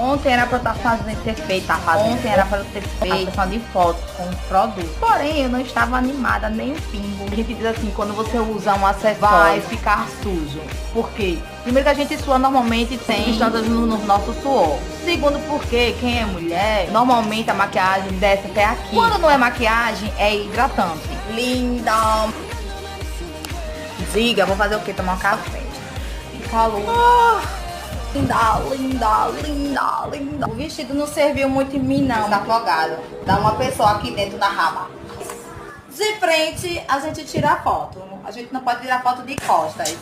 Ontem era pra eu estar fazendo, ter feito, tá fazendo. Ontem era pra eu ter feito a sessão de fotos com os produtos. Porém, eu não estava animada nem um pingo. A gente diz assim, quando você usa um acessório, vai ficar sujo. Por quê? Primeiro que a gente sua normalmente tem substâncias no nosso suor. Segundo porque quem é mulher, normalmente a maquiagem desce até aqui. Quando não é maquiagem, é hidratante. Linda! Diga, vou fazer o quê? Tomar um café. Que calor. Linda, linda, linda, linda. O vestido não serviu muito em mim, não. Está afogado. Dá uma pessoa aqui dentro da raba. De frente, a gente tira a foto. A gente não pode tirar foto de costas.